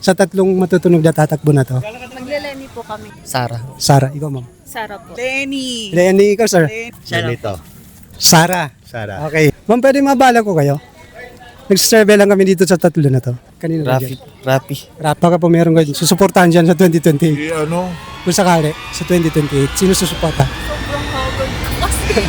Sa tatlong matutunog na tatakbo na to? Magle-Lenny po kami. Sara, ikaw ma'am. Sara po. Lenny. Lenny, ikaw sir. Ganito. Sara. Sara. Okay. Ma'am, pwede mabala ko kayo? Nag-survey lang kami dito sa tatlo na to. Kanino ba dyan? Rapi. Baka po meron kayo susuportahan dyan sa 2028. Ano? Kung sakali, sa 2028, sino susuporta? Sobrang haggard ko kasi.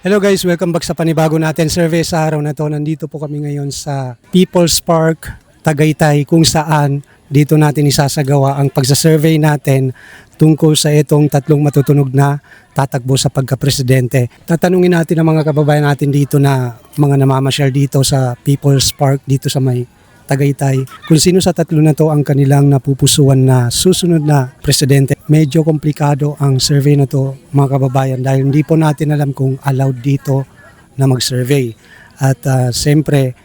Hello guys, welcome back sa panibago natin survey sa araw na to. Nandito po kami ngayon sa People's Park, Tagaytay, kung saan dito natin isasagawa ang pagsasurvey natin tungkol sa itong tatlong matutunog na tatakbo sa pagka-presidente. Tatanungin natin ang mga kababayan natin dito na mga namamasyal dito sa People's Park, dito sa may Tagaytay, kung sino sa tatlo na to ang kanilang napupusuan na susunod na presidente. Medyo komplikado ang survey na to mga kababayan dahil hindi po natin alam kung allowed dito na mag-survey. At siyempre,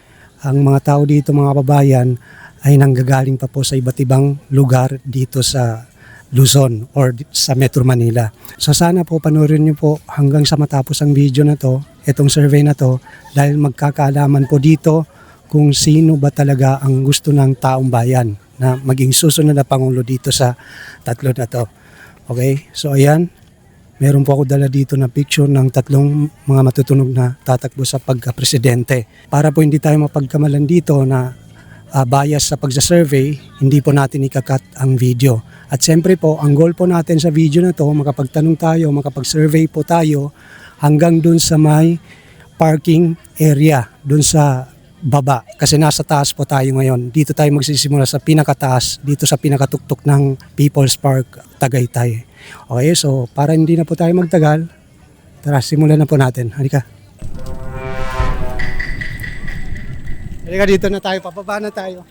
ang mga tao dito mga kababayan ay nanggagaling pa po sa iba't ibang lugar dito sa Luzon or sa Metro Manila. So sana po panoorin niyo po hanggang sa matapos ang video na to, itong survey na to, dahil magkakaalaman po dito kung sino ba talaga ang gusto ng taong bayan na maging susunod na Pangulo dito sa tatlo na to. Okay? So ayan, meron po ako dala dito na picture ng tatlong mga matutunog na tatakbo sa pagka-presidente. Para po hindi tayo mapagkamalan dito na bias sa pagsa-survey, hindi po natin ikakat ang video. At siyempre po, ang goal po natin sa video na to, makapagtanong tayo, makapag-survey po tayo hanggang dun sa may parking area, dun sa baba. Kasi nasa taas po tayo ngayon. Dito tayo magsisimula sa pinakataas, dito sa pinakatuktok ng People's Park, Tagaytay. Okay, so para hindi na po tayo magtagal, tara, simulan na po natin. Halika. Halika, dito na tayo, papaba na tayo.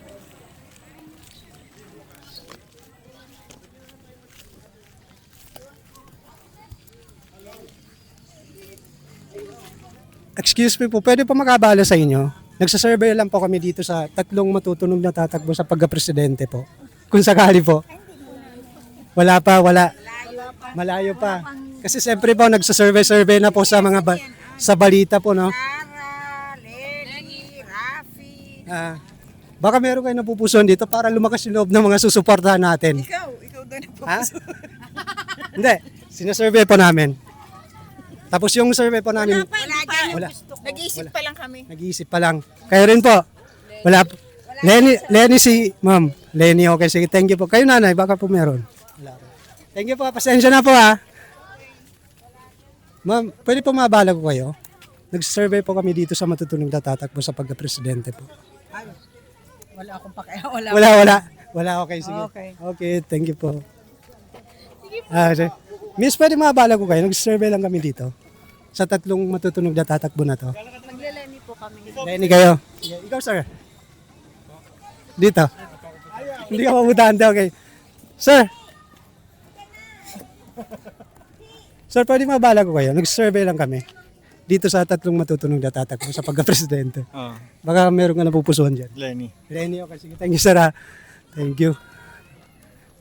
Excuse me po, pwede po makabala sa inyo? Nagsasurvey lang po kami dito sa tatlong matutunog na tatakbo sa pagka-presidente po. Kung sakali po. Wala pa, wala. Malayo pa. Kasi siyempre po, nagsasurvey na po sa mga sa balita po, no? Sara, Lenny, Rafi. Baka meron kayo napupusuan dito para lumakas yung loob ng mga susuportahan natin. Ikaw daw na po. Ha? Hindi, sinasurvey po namin. Tapos yung survey po namin, wala. Nag-iisip pa lang kami. Nag-iisip pa lang. Kayo rin po. Wala. Lenny si ma'am. Lenny, okay. Sige, thank you po. Kayo nanay, baka po meron. Wala. Thank you po. Pasensya na po ha. Ma'am, pwede po mabala ko kayo? Nag-survey po kami dito sa matutunog na tatakbo sa pagka-presidente po. Wala akong pakialam. Wala, okay. Sige. Okay. Okay, thank you po. Sige. Miss, pwede mabala ko kayo? Nag-survey lang kami dito. Sa tatlong matutunog na tatakbo na to. Magle-Lenny po kami. Lenny kayo. Sige, ikaw sir. Dito. Hindi ka mabutaan daw, okay. Sir. Sir, pwede mabala ko kayo? Nag-survey lang kami. Dito sa tatlong matutunog na tatakbo sa pagka-presidente. Baka meron ka napupusuan dyan. Lenny. Lenny, okay. Sige, thank you sir ha. Thank you.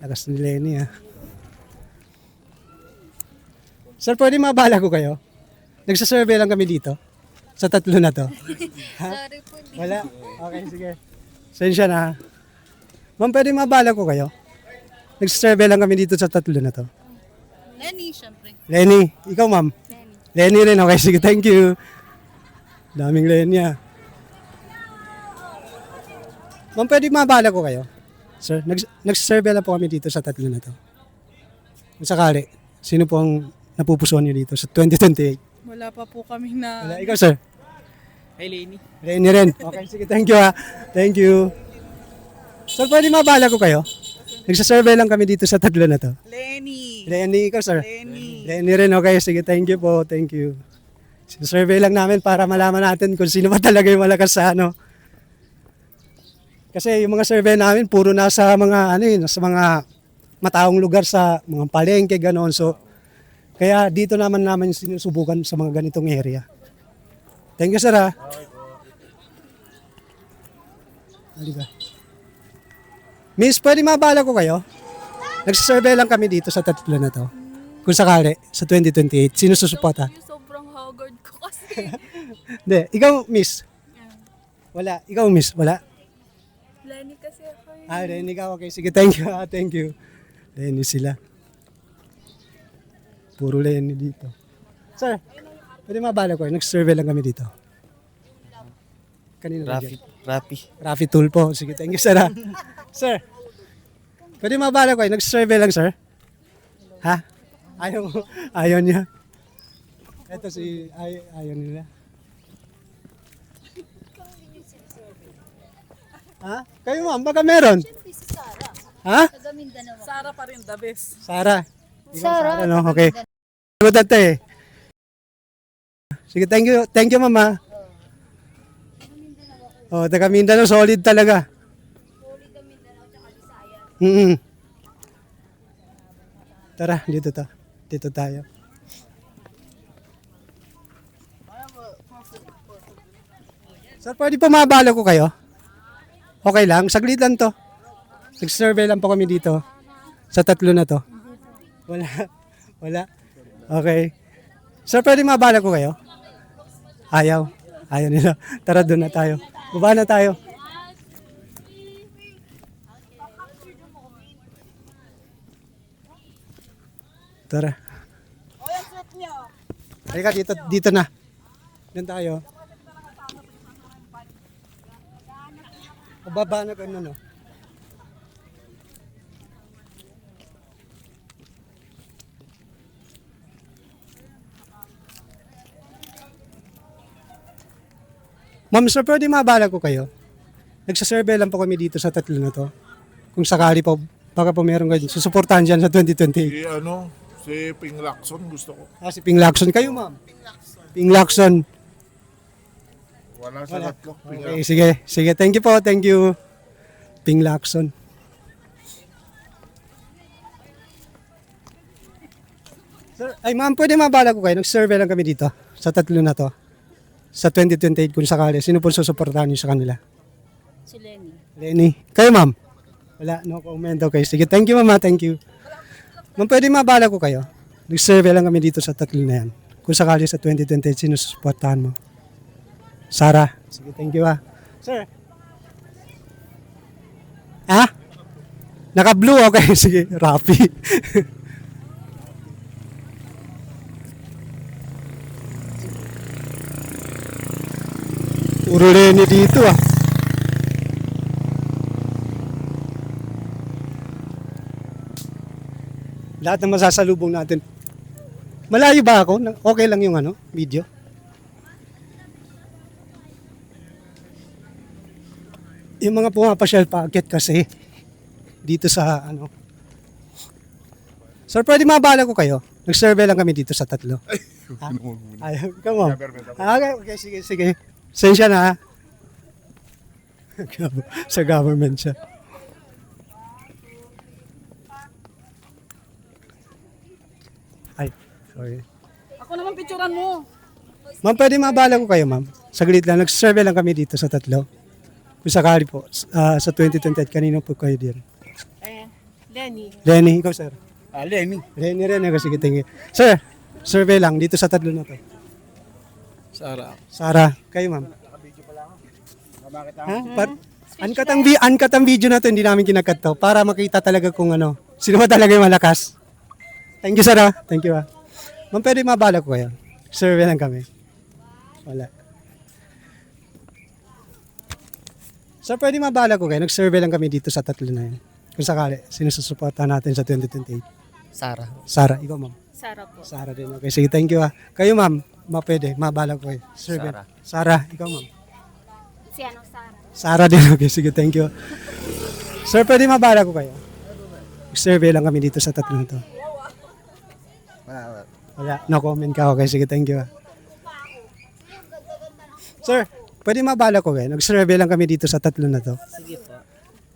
Lakas ni Lenny ha. Sir, pwede mabala ko kayo? Nagsasurvey lang kami dito. Sa tatlo na to. Sorry po. Wala? Okay, sige. Sensya na ha. Ma'am, pwede mabala ko kayo? Nagsasurvey lang kami dito sa tatlo na to. Lenny, syempre. Lenny, ikaw ma'am? Lenny rin, okay. Sige, thank you. Daming Lenny ha. Ma'am, pwede mabala ko kayo? Sir, nagsasurvey lang po kami dito sa tatlo na to. Kung sakali, sino po ang napupusuan niyo dito sa 2028? Wala pa po kami na... Wala, ikaw sir? Hey, Lenny. Lenny rin. Okay, sige, thank you ha. Thank you. Sir, pwede mabala ko kayo? Nagsasurvey lang kami dito sa tatlo na to. Lenny. Lenny, ikaw sir? Lenny. Lenny rin, okay. Sige, thank you po. Thank you. Survey lang namin para malaman natin kung sino ba talaga yung malakas sa ano. Kasi yung mga survey namin, puro nasa mga, nasa mga mataong lugar sa mga palengke, gano'n. So, kaya dito naman sinusubukan sa mga ganitong area. Thank you sir ha. Halika. Miss, pwede mabala ko kayo? Nagsasurvey lang kami dito sa tatlo na to. Kung sakali, sa 2028, sino susuporta? Sobrang haggard ko kasi. Hindi, ikaw miss. Wala, ikaw miss, wala. Lenny kasi ako Lenny ka. Okay, sige. Thank you. Thank you. Lenny sila. Puro Lenny dito. Sir, pwede mabala ko. Nag-survey lang kami dito. Kanino ba dyan? Rafi Tulpo. Sige, thank you, sir. Sir, pwede mabala ko. Nag-survey lang, sir. Ha? Ayaw niya. Ito ayaw nila. Ha? Kayo ma'am, baka meron. Siyempre si Sara. Ha? Taga Mindanao. Sara pa rin, the best. Sara. Sara, no? taga Okay. Mindanao. Sagot ate. Sige, thank you. Thank you, mama. Oh, taga Mindanao, solid talaga. Solid ang Mindanao tsaka Visayas. Tara, dito tayo. Sir, pwede po mabala ko kayo? Okay lang, saglit lang to. Nag-survey lang po kami dito. Sa tatlo na to. Wala. Okay. Sir, pwede mabala ko kayo? Ayaw nila. Tara, doon na tayo. Baba na tayo. Tara. Halika, dito na. Doon tayo. Baba na ganun, no? Ma'am, sir, pwede mabala ko kayo? Nagsasurvey lang po kami dito sa tatlo na to. Kung sakali po, baka po meron kayo. Susuportahan dyan sa 2020. Si Ping Lacson gusto ko. Si Ping Lacson. Kayo, ma'am? Ping Lacson. Wala sa tatlo. Ping Okay, sige. Thank you po. Thank you. Ping Lacson. Sir, ma'am, pwede mabala ko kayo. Nag-survey lang kami dito sa tatlo na to. Sa 2028 kung sakali. Sino po susuportahan niyo sa kanila? Si Lenny. Lenny. Kayo, ma'am? Wala, no comment. Okay, sige. Thank you, mama. Thank you. Ma'am, pwede mabala ko kayo. Nag-survey lang kami dito sa tatlo na yan. Kung sakali sa 2028, sino susuportahan mo? Sara. Sige, thank you, Sir. Naka-blue, okay. Sige, Rafi. Puro Lenny dito, Lahat ng masasalubong natin. Malayo ba ako? Okay lang yung video? Yung mga pumapasyal paakyat kasi dito sa Sir, pwede mabala ko kayo? Nag-survey lang kami dito sa tatlo. Ayaw, come on. Okay, sige. Sensya na, sa government siya. Ay, sorry. Ako naman picturean mo. Ma'am, pwede mabala ko kayo, ma'am? Saglit lang. Nag-survey lang kami dito sa tatlo. Kung sakali po, sa 2028, kanino po kayo din? Lenny. Lenny, ikaw, sir. Lenny. Lenny rin ako. Sige, tingin. Sir, survey lang dito sa tatlo na to. Sara. Kayo, ma'am. Ha? Uncut ang video na to, hindi namin kinakat to. Para makita talaga kung sino ba talaga yung malakas. Thank you, sir. Thank you, Ma'am, pwede mabala ko kayo. Survey lang kami. Wala. Sir, pwede mabala ko kayo. Nag-survey lang kami dito sa tatlo na yun. Kung sakali, sino susuportahan natin sa 2028? Sara. Ikaw, ma'am. Sara po. Sara din. Okay, sige, thank you. Kayo, ma'am, pwede. Mabala ko kayo. Survey. Sara. Ikaw, ma'am. Si Sara? Sara din. Okay, sige, thank you. Sir, pwede mabala ko kayo? Survey lang kami dito sa tatlo na to. Wala. No comment ka. Okay, sige, thank you. Sir, pwede mabala ko kayo? Nag-survey lang kami dito sa tatlo na to. Sige po.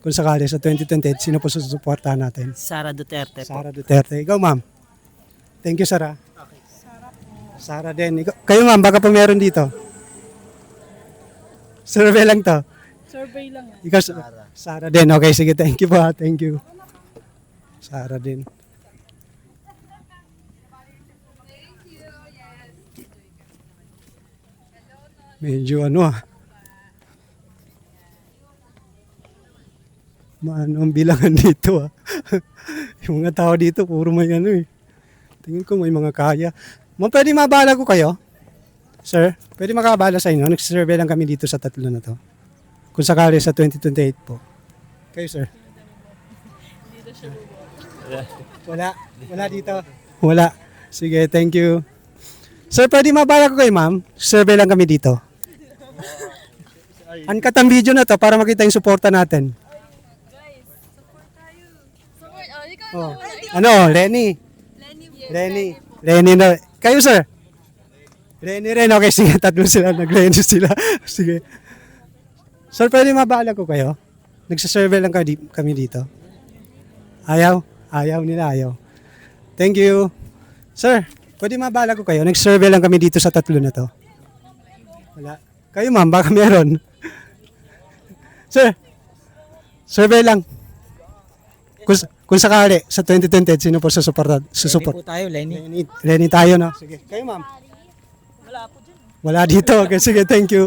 Kung sakali sa 2028, sino po susuportahan natin? Sara Duterte po. Sara Duterte. Ikaw, ma'am. Thank you, Sara. Okay. Sara din. Kayo, ma'am, baka pa meron dito. Survey lang to. Survey lang. Ikaw, Sara din. Okay, sige. Thank you po. Thank you. Sara din. Medyo Maano ang bilangan dito ah. Yung mga tao dito, puro may ano eh. Tingin ko may mga kaya. Ma'am, pwede mabala ko kayo? Sir, pwede makabala sa inyo? Nagsisurvey lang kami dito sa tatlo na to. Kung sakali sa 2028 po. Kayo, sir? Wala. Wala dito. Wala. Sige, thank you. Sir, pwede mabala ko kayo, ma'am? Survey lang kami dito. Uncut ang video na to para makita yung suporta natin. Oh. Ano, Lenny? Lenny na. Kayo, sir? Lenny rin. Okay, sige. Tatlo sila. Nag-Lenny sila. Sige. Sir, pwede mabala ko kayo? Nagsasurvey lang kami dito. Ayaw? Ayaw nila, ayaw. Thank you. Sir, pwede mabala ko kayo? Nag-survey lang kami dito sa tatlo na to. Wala. Kayo, ma'am, baka meron. Sir, survey lang. Kung sakali, sa 2020, sino po susuporta? Lenny po tayo, Lenny. Lenny tayo, no? Sige. Kayo, ma'am? Wala po dyan. Wala dito. Okay, sige, thank you.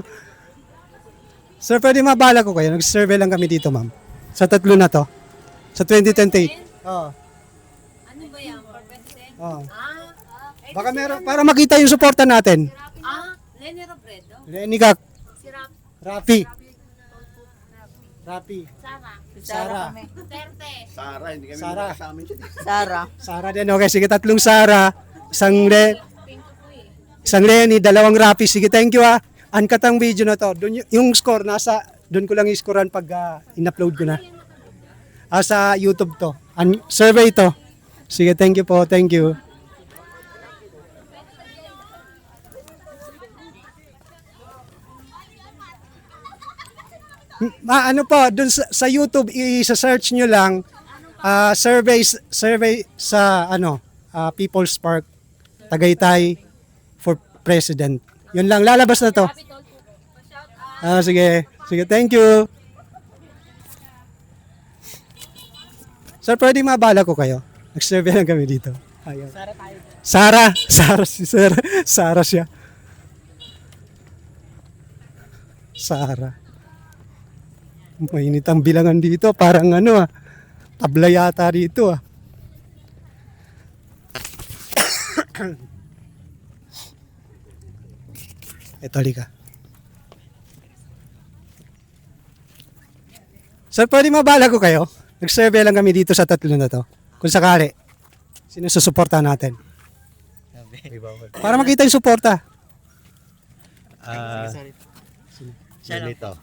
Sir, pwede mabala ko kayo? Nag-survey lang kami dito, ma'am. Sa tatlo na to. Sa 2028. Oo. Ano ba yan? For president? Oo. Ah, Baka meron, para makita yung suporta natin. Lenny Robredo. Lenny ka, Si Rafi. Rafi. Sara. Sara. Duterte. Sara, hindi kami Sara. sa amin dyan. Sara. Sara din. Okay, sige, tatlong Sara. Isang Pinto po eh. isang Lenny, dalawang Rafi. Sige, thank you ah. Uncut ang video na to. Doon yung score nasa doon ko lang i-scorean pag in-upload ko na. Sa YouTube to. Survey to. Sige, thank you po. Thank you. Ano po, doon sa YouTube i-search nyo lang survey sa People's Park Tagaytay for President. Yun lang, lalabas na to. Sige. Sige, thank you. Sir, pwede mabala ko kayo? Nag-survey lang kami dito. Ayaw. Sara si Sir. Sara siya. Sara. Mainit ang bilangan dito. Parang tabla yata dito ah. Ito, halika. Sir, pwede mabala ko kayo? Nag-survey lang kami dito sa tatlo na to. Kung sakali, sino susuporta natin? Para makita yung suporta. Ganito.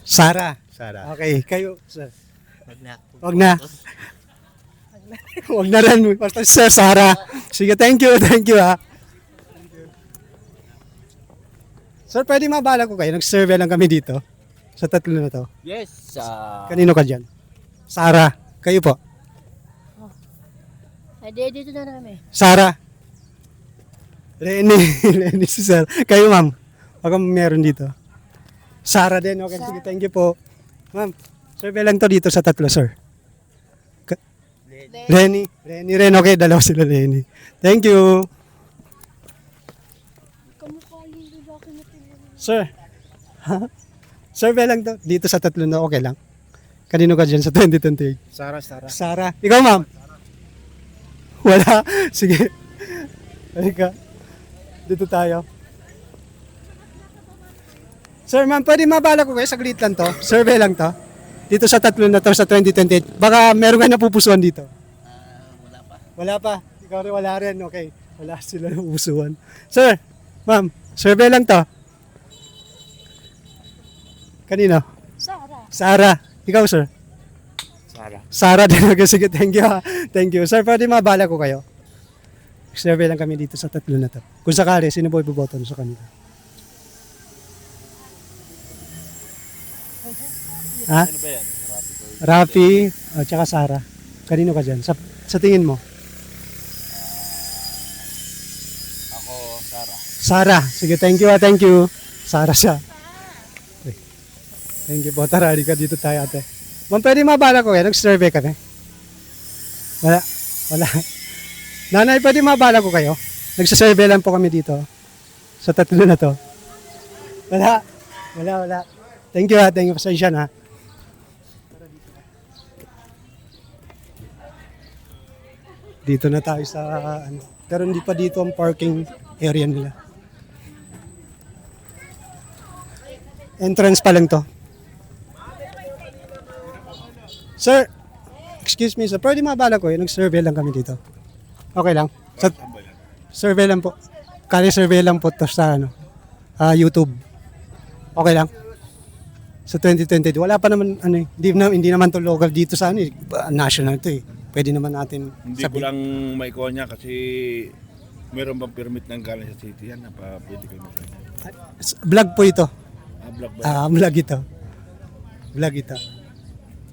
Sara. Sara. Okay, kayo, sir. Wag na. Wag na. Wag na rin. Basta sir, Sara. Sige, thank you ha. Sir, pwede mabala ko kayo? Nag-survey lang kami dito. Sa tatlo na to. Yes. Kanino ka dyan? Sara. Kayo po. Dito na namin. Sara. Lenny. Lenny si sir. Kayo ma'am. Baka meron dito. Sara din. Okay, sige. Thank you po. Ma'am, survey lang to dito sa tatlo, sir. Lenny. Lenny rin. Okay, dalawa sila Lenny. Thank you. Sir. Ha? Survey lang to. Dito sa tatlo na okay lang. Kanino ka dyan sa 2028? Sara. Sara. Ikaw, ma'am? Wala. Sige. Halika. Dito tayo. Sir, ma'am, pwede mabala ko kayo? Saglit lang to. Survey lang to. Dito sa tatlo na to sa 2028. Baka meron ka napupusuan dito. Wala pa. Wala pa. Ikaw rin wala rin. Okay. Wala sila napupusuan. Sir, ma'am, survey lang to. Kanino? Sara. Ikaw, sir? Sara. Sara din. Sige, thank you. Thank you. Sir, pwede mabala ko kayo? Survey lang kami dito sa tatlo na to. Kung sakali, sino po iboboto sa kanila? Ha? Ano ba yan? Rafi, at saka Sara. Kanino ka dyan? Sa tingin mo? Ako, Sara. Sara. Sige, thank you. Thank you. Sara siya. Okay. Thank you po. Tara, ka dito tayo ate. Ma'am, pwede mabala ko kayo? Nag-survey kami. Wala. Wala. Nanay, pwede mabala ko kayo? Nagsasurvey lang po kami dito. Sa tatlo na to. Wala. Wala. Thank you ha. Thank you. Pasensya na. Dito na tayo sa ano. Pero hindi pa dito ang parking area nila. Entrance pa lang to. Sir, excuse me sir, pwede mabala ko nag-survey lang kami dito. Okay lang? Survey lang po. Kali survey lang po to sa ano, YouTube. Okay lang? Sa 2022, wala pa naman, ano hindi naman to local dito sa ano national to eh. Pwede naman natin Hindi ko lang maikuha niya kasi meron bang permit ng galing sa city yan na pwede kayo magkanya. Vlog po ito. Vlog ba? Vlog ito. Vlog ito.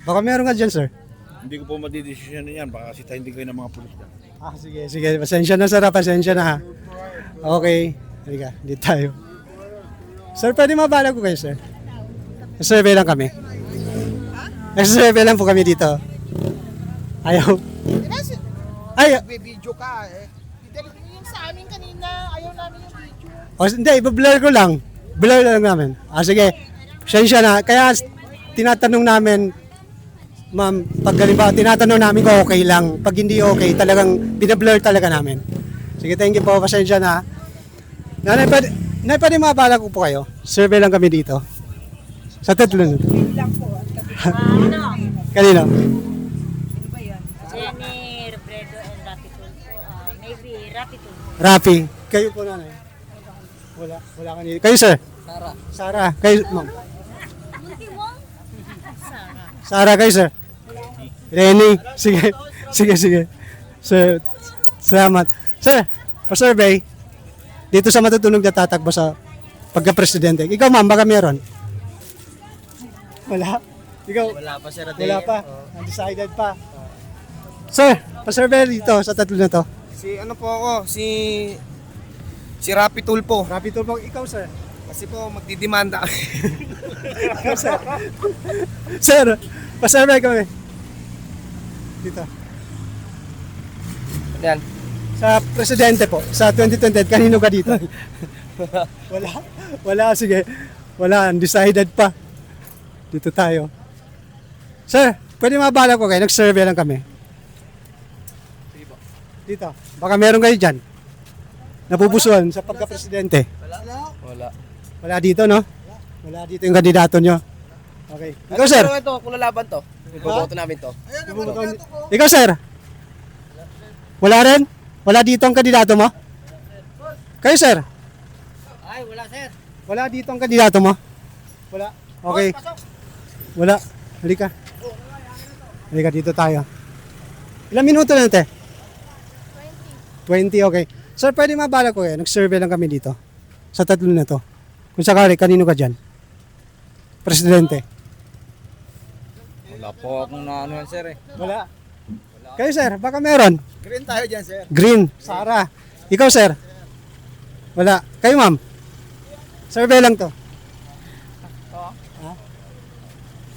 Baka meron ka dyan, sir. Hindi ko po madidesisyon yan, baka sitahin din kayo ng mga pulis dyan. Sige. Pasensya na, sir. Pasensya na, ha. Okay. Halika, dito tayo. Sir, pwede mabala ko kayo, sir? Survey lang kami. Survey lang po kami dito. Ayaw. Ay, Video ka eh. Yung sa amin kanina, ayaw namin yung video. hindi, iba-blur ko lang. Blur lang namin. Sige. Pasensya na. Kaya tinatanong namin, ma'am, pag halimbawa, tinatanong namin kung okay lang. Pag hindi okay, talagang binablur talaga namin. Sige, thank you po. Pasensya na. Nanay, pwede mabala ko po kayo. Survey lang kami dito. Sa tatlo. Kanino? Jenny Robredo and Rafi Tulfo. Maybe Rafi Tulfo. Rafi. Kayo po, nanay. Wala kanina. Kayo, sir? Sarah. Kayo, ma'am. Sarah, kayo, sir? Renny. Sige. Sir, salamat. Sir, pa-survey. Dito sa matutunog na tatakbo sa pagka-presidente. Ikaw, ma'am, baka meron? Wala? Ikaw? Wala pa, sir. Wala pa? Undecided pa? Sir, pa-survey dito sa tatlo na to. Si ano po ako, si Rapi Tulpo. Rapi Tulfo, ikaw, sir? Kasi po magdidemanda kami. Ikaw, sir? Sir, pa-survey kami. Dito. Yan. Sa presidente po, sa 2028, kanino ka dito? Wala, sige. Wala, undecided pa. Dito tayo. Sir, pwede mabala ko kayo, nag-survey lang kami. Dito, baka meron kayo dyan. Napupusuan sa pagka-presidente. Wala. Wala dito, no? Wala dito yung kandidato nyo. Okay. Ikaw, sir? Pero ito, kung lalaban to, iboboto namin to. Ikaw, sir? Wala rin? Wala dito ang kandidato mo? Kayo, sir? Ay, wala, sir. Wala dito ang kandidato mo? Wala. Okay. Wala. Halika. Halika, dito tayo. Ilang minuto na, te? 20, okay. Sir, pwede mabala ko nag-survey lang kami dito. Sa tatlo na to. Kung sakali, kanino ka dyan? Presidente. Wala po akong naano yan, sir, eh. Wala. Kayo, sir, baka meron. Green tayo dyan, sir. Green. Sarah. Ikaw, sir? Wala. Kayo, ma'am? Survey lang to.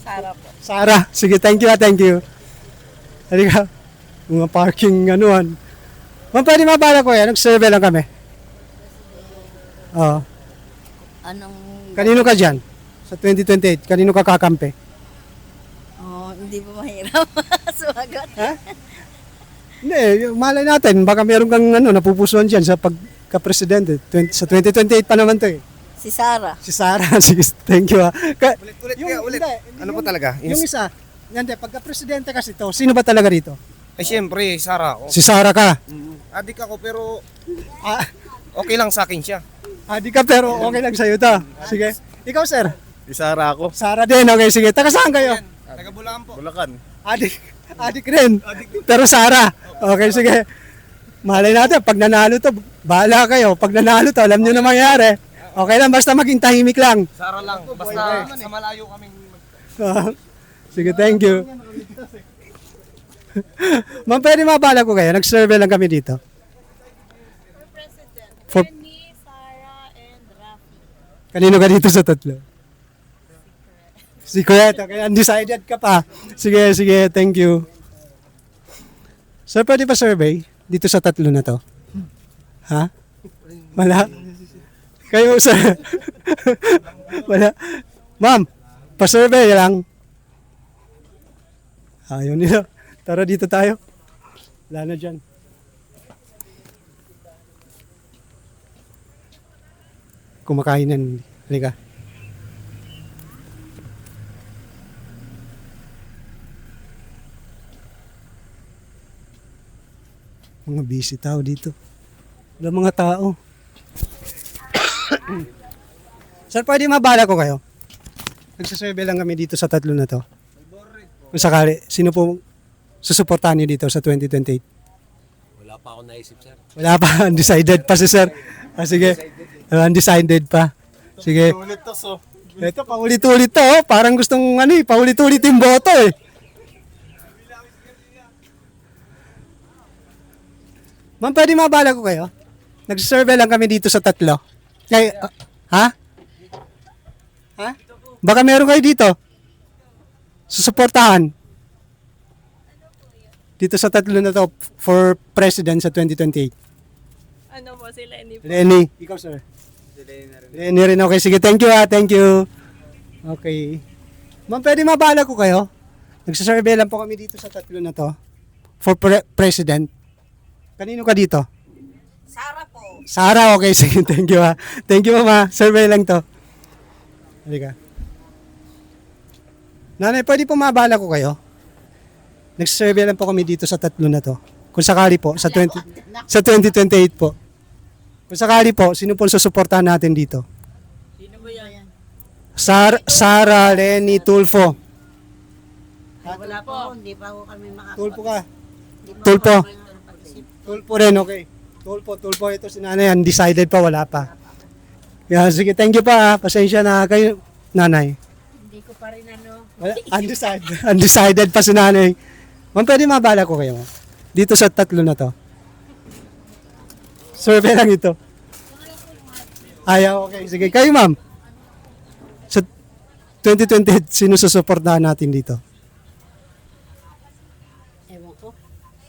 Sara po. Sarah. Sige, thank you. Halika. Mga parking anuan. Ma'am, pwede mabala ko nag-survey lang kami. Oo. Anong... Kanino ka dyan? Sa 2028, kanino ka kakampi? hindi po mahirap. Sumagot. Ha? Hindi, malay natin. Baka meron kang napupusuan dyan sa pagka-presidente. Sa 2028 pa naman to eh. Si Sara. Si Sarah. Sige, thank you. Ulit kaya, ulit. Ano po talaga? Yung isa, yan pagka-presidente kasi to, sino ba talaga rito? Ay, siyempre, Sara. Si Sarah ka. Adik ako, pero Ah, okay lang sa akin siya. di ka pero okay lang sa'yo to. Sige. Ikaw, sir? Si Sarah ako. Sarah din. Okay, sige. Taga saan kayo? Taga Bulacan po. Bulacan. Adik rin. Pero Sarah. Okay, sige. Malay natin, pag nanalo to, bahala kayo. Pag nanalo to, alam nyo na mangyari. Okay lang, basta maging tahimik lang. Sara lang. Basta sa malayo kaming Sige, thank you. Ma'am, pwede mabala ko kayo. Nag-survey lang kami dito. For Jenny, Sara, and Rafi. kanino ka dito sa tatlo? Secret. Okay, undecided ka pa. Sige, thank you. Sir, pwede pa survey dito sa tatlo na to? Ha? Wala? Kayo, sir? Wala? Ma'am, pa-survey lang. Ayaw nila. Tara dito tayo. Wala na dyan. kumakain yan. Halika. Mga busy tao dito. Wala mga tao. Sir, pwede mabala ko kayo? Nagsasurvey lang kami dito sa tatlo na to. Kung sakali, sino po susuportahan niyo dito sa 2028? Wala pa ako naisip, sir. Wala pa, undecided pa si sir. Sige, undecided pa. Sige. Ulit to, so. Ito, paulit-ulit to. Parang gustong paulit-ulit yung boto eh. Ma'am, pwede mabala ko kayo? Nag-survey lang kami dito sa tatlo. Ha? Ha? Baka meron kayo dito. Susuportahan. Dito sa tatlo na to for president sa 2028. Ano po si Lenny po? Lenny. Ikaw, sir. Lenny rin. Okay, sige. Thank you, ha. Thank you. Okay. Ma'am, pwede mabala ko kayo? Nagsasurvey lang po kami dito sa tatlo na to for president. Kanino ka dito? Sara po. Sara, okay. Sige, thank you, ha. Thank you, mama. Survey lang to. Halika. Nanay, pwede po mabala ko kayo? Nagsasurvey lang po kami dito sa tatlo na to. Kung sakali po, sa 2028 po. Kung sakali po, sino po susuportahan natin dito? Sino ba yan? Sara, Lenny, Tulfo. Wala po, hindi pa ako kami Tulfo ka. Tulfo. Tulfo rin, okay. Tulfo. Ito si nanay, undecided pa, wala pa. Yeah, sige, thank you pa. Pasensya na kayo, nanay. Hindi ko pa rin Undecided pa si nanay. Ma'am, pwede mabala ko kayo? Dito sa tatlo na to. Survey lang ito. Okay. Sige, kayo ma'am. Sa 2028, sino susuportahan natin dito? Ewan ko.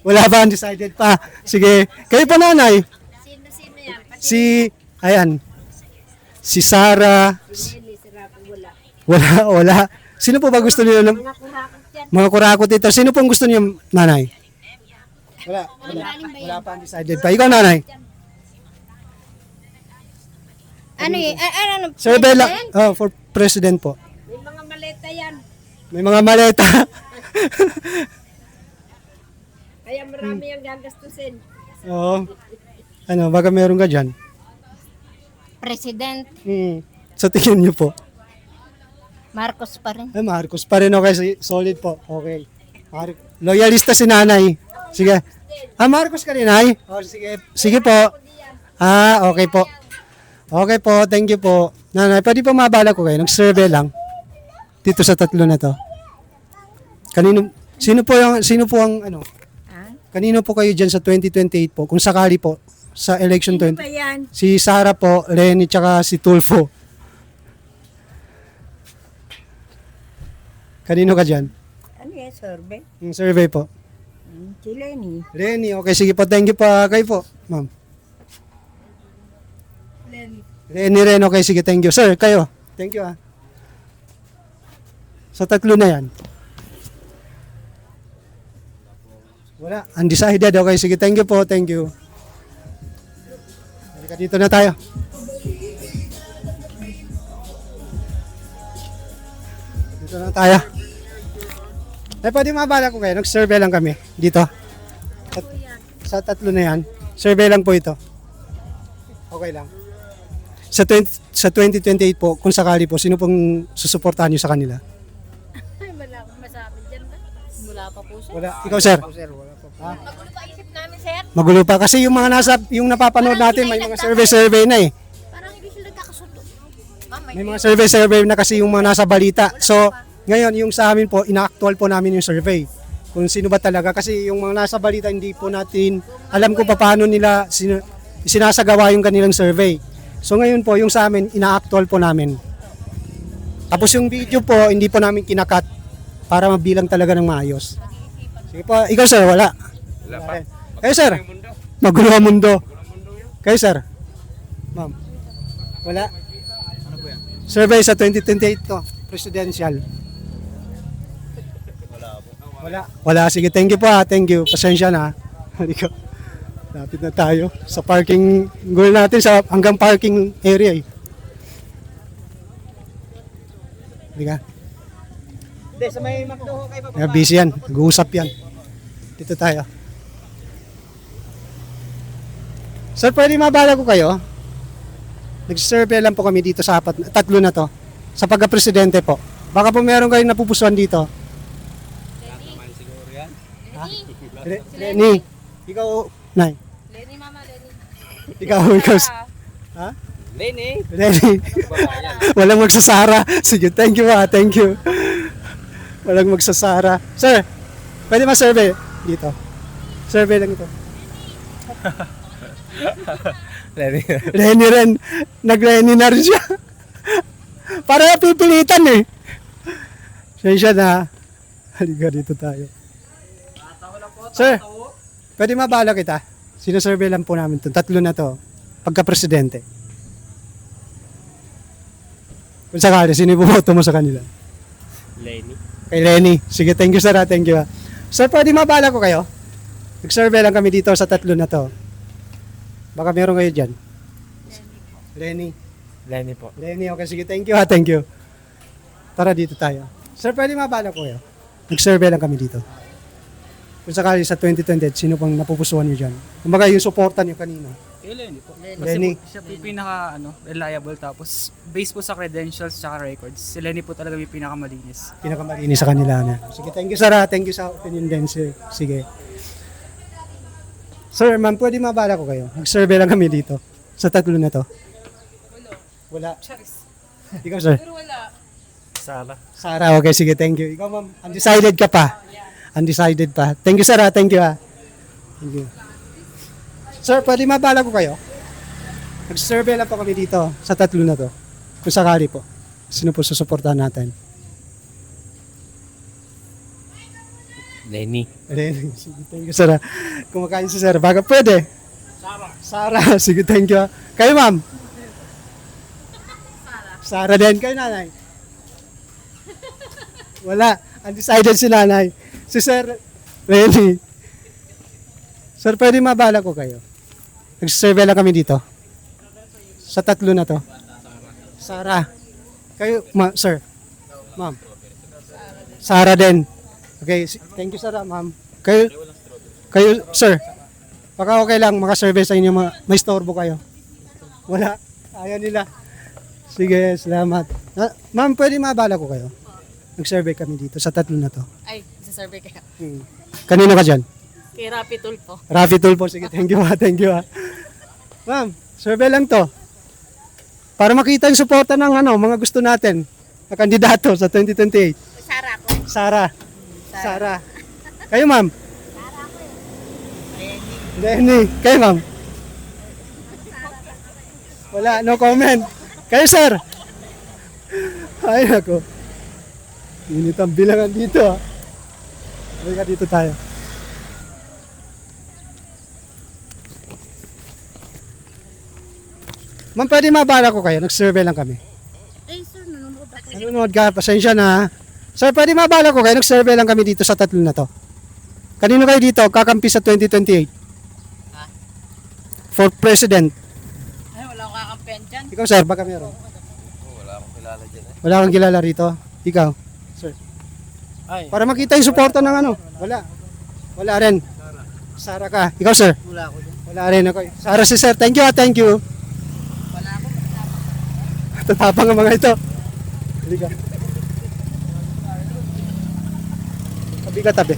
Wala ba? Undecided pa. Sige. Kayo pa nanay. Sino yan? Ayan. Si Sara. Lenny, sirapo, wala. Wala. Sino po ba gusto niyo? Mga kurakot yan. Mga kurakot dito. Sino pong gusto niyo, nanay? Wala pa, undecided pa. Ikaw, nanay? Ano? Survey lang. For president po. May mga maleta yan. May mga maleta. Kaya marami yung gagastusin. Oo. Baka meron ka dyan. President Sa tingin niyo po. Marcos pa rin. Marcos pa rin. Okay, solid po. Okay. Loyalista si nanay. Sige. Marcos ka rin, ay? Sige. Sige po. Okay po. Okay po, thank you po. Nanay, pwede po mabala ko kayo. Nag-survey lang. Dito sa tatlo na to. Sino po ang kanino po kayo dyan sa 2028 po? Kung sakali po, sa election 20. yan? Si Sara po, Lenny, tsaka si Tulfo. Kanino ka dyan? Ano yan, survey? Yung survey po. Si Lenny. Lenny, okay, sige po. Thank you po. Kayo po, ma'am. Lenny rin, okay, sige, thank you. Sir, kayo. Thank you, ha. Sa tatlo na yan. Wala, undecided, okay, sige, thank you po, thank you. Halika, dito na tayo. Dito na tayo. Pwede mabala ko kayo, nag-survey lang kami dito. Sa tatlo na yan, survey lang po ito. Okay lang. Sa 2028 po, kung sakali po, sino pong susuportahan niyo sa kanila? Ay, wala akong masabi dyan. Wala pa po siya. Wala. Ikaw, sir? Magulo pa isip namin, sir. Magulo pa. Kasi yung mga yung napapanood natin, may mga survey na eh. Parang hindi sila nagkakasundo. May mga survey na kasi yung mga nasa balita. So, ngayon, yung sa amin po, ina-actual po namin yung survey. Kung sino ba talaga. Kasi yung mga nasa balita, hindi po natin alam kung paano nila sinasagawa yung kanilang survey. So ngayon po, yung sa amin, ina-actual po namin. Tapos yung video po, hindi po namin kinakat para mabilang talaga ng maayos. Sige po, ikaw sir, wala. Wala pa. Kayo sir, magulo ang mundo. Kayo sir, ma'am, wala. Survey sa 2028 to, presidential. Wala, sige, thank you po ha, thank you. Pasensya na. Halika. Lapit na tayo sa parking goal natin sa hanggang parking area eh. Hindi ka? Hindi, sa may McDo kayo pa. Busy yan. Nag-uusap yan. Dito tayo. Sir, pwede mabala ko kayo? Nag-survey lang po kami dito sa tatlo na to. Sa pagka-presidente po. Baka po meron kayong napupusuan dito. Naman siguro yan. Lenny. Ikaw, Nay. Lenny, mama, Lenny. Ikaw. Ha? Lenny. Lenny. Walang magsasara. Sige, thank you ha. Thank you. Walang magsasara. Sir, pwede ma-survey dito. Survey lang ito. Lenny. Lenny rin. Nag-Lenny na rin siya. Para pipilitan eh. Siya na. Halika dito tayo. Sir, pwede mabala kita? Sinusurvey lang po namin to. Tatlo na to. Pagka-presidente. Kung sakali, sino yung bumoto mo sa kanila? Lenny. Kay Lenny. Sige, thank you sir. Thank you. Sir, pwede mabala ko kayo? Nag-survey lang kami dito sa tatlo na to. Baka meron kayo dyan. Lenny. Lenny po. Lenny, okay. Sige, thank you ha. Thank you. Tara, dito tayo. Sir, pwede mabala ko kayo? Nag-survey lang kami dito. Kung sakali sa 2020, sino pang napupusuan nyo dyan? Kumbaga yung supportan nyo kanina. Lenny po. Lenny. Kasi po, siya po yung pinaka reliable tapos based po sa credentials at records. Si Lenny po talaga yung pinakamalinis. Pinakamalinis sa kanila na. Sige, thank you sir ha. Thank you sa opinion din sir. Sige. Sir, ma'am, pwede mabala ko kayo? Nag-survey lang kami dito. Sa tatlo na to. Wala. Ikaw sir? Sara. Sarah, okay, sige, thank you. Ikaw ma'am, undecided ka pa. Undecided pa. Thank you sir ha. Thank you ha. Thank you. Sir, pwede mabala ko kayo? Nag-survey lang po kami dito sa tatlo na to. Kung sakali po. Sino po susuportahan natin? Lenny. Lenny. Sige, thank you, sir. Kumakain si sir. Baga, pwede? Sarah. Sige, thank you. Kayo, ma'am? Sarah din. Kayo, nanay? Wala. Undecided si nanay. Si sir, Lenny. Sir, pwede mabala ko kayo? Nag-survey lang kami dito. Sa tatlo na to. Sarah. Kayo, sir. Ma'am. Sarah din. Okay, thank you sir, ma'am. Kayo, sir. Baka okay lang makasurvey sa inyo, may storbo kayo. Wala. Ayaw nila. Sige, salamat. Ma'am, pwede mabala ko kayo? Nag-survey kami dito sa tatlo na to. Ay, isa-survey kayo. Kanino ka dyan? Kay Rapi Tulfo. Rafi Tulfo. Sige, thank you ha. Thank you ha. Ma'am, survey lang to. Para makita yung suporta ng mga gusto natin na kandidato sa 2028. Sara ko. Sarah. Kayo, ma'am? Lenny. Kayo, ma'am? Wala, no comment. Kayo, sir? Ay, ako. Init ang bilangan dito, ha. Halika dito tayo. Ma'am, pwede mabala ko kayo? Nag-survey lang kami. Eh, sir, nanonood ako. Nanonood ka, pasensya na. Sir, pwede mabala ko kayo? Nag-survey lang kami dito sa tatlo na to. Kanino kayo dito kakampi sa 2028? For president. Ay, wala akong kakampihan dyan. Ikaw, sir, baka meron. Wala akong kilala dyan eh. Wala kang kilala rito. Ikaw, sir. Ay. Para makita yung suporta ng Wala. Wala rin. Sara ka. Ikaw, sir. Wala ako dyan. Wala rin ako. Sara si sir. Thank you, thank you. Wala ako. Tatapang ang mga ito. Halika. Tabi ka, tabi.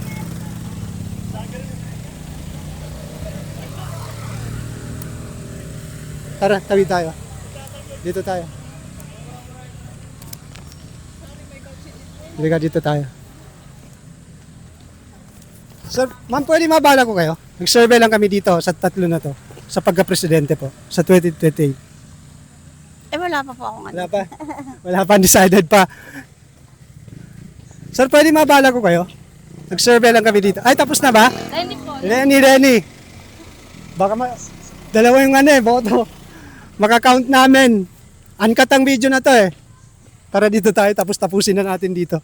Tara, tabi tayo. Dito tayo. Halika, dito tayo. Sir, ma'am, pwede mabala ko kayo? Nag-survey lang kami dito sa tatlo na to. Sa pagka-presidente po. Sa 2028. Eh, wala pa po akong ano. Wala pa. Wala pa, undecided pa. Sir, pwede mabala ko kayo? Nag-survey lang kami dito. Ay, tapos na ba? Lenny po. Lenny. Baka dalawa yung boto. Maka-count namin. Uncut ang video na to eh. Tara dito tayo, tapos tapusin na natin dito.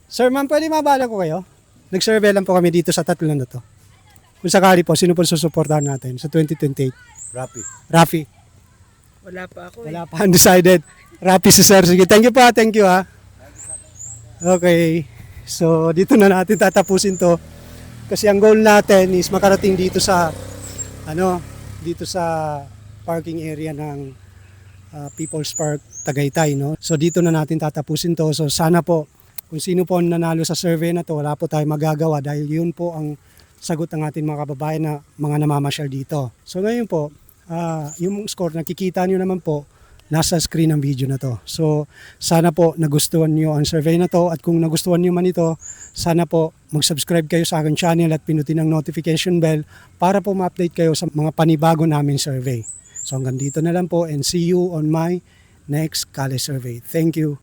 Sir, ma'am, pwede mabala ko kayo? Nag-survey lang po kami dito sa tatlo na to. Kung sakali po, sino po susuportahan natin sa 2028? Rapi. Rafi. Wala pa ako Wala pa undecided. Rapi si sir. Sige, thank you pa. Thank you ha. Okay. So, dito na natin tatapusin to. Kasi ang goal natin is makarating dito sa dito sa parking area ng People's Park Tagaytay, no? So, dito na natin tatapusin to. So, sana po kung sino po ang nanalo sa survey na to, wala po tayong magagawa dahil yun po ang sagot ng ating mga kababayan na mga namamasyal dito. So, ngayon po, yung score nakikita nyo naman po nasa screen ng video na to. So, sana po nagustuhan nyo ang survey na to at kung nagustuhan nyo man ito, sana po mag-subscribe kayo sa aking channel at pinutin ang notification bell para po ma-update kayo sa mga panibago namin survey. So, hanggang dito na lang po and see you on my next Kale survey. Thank you.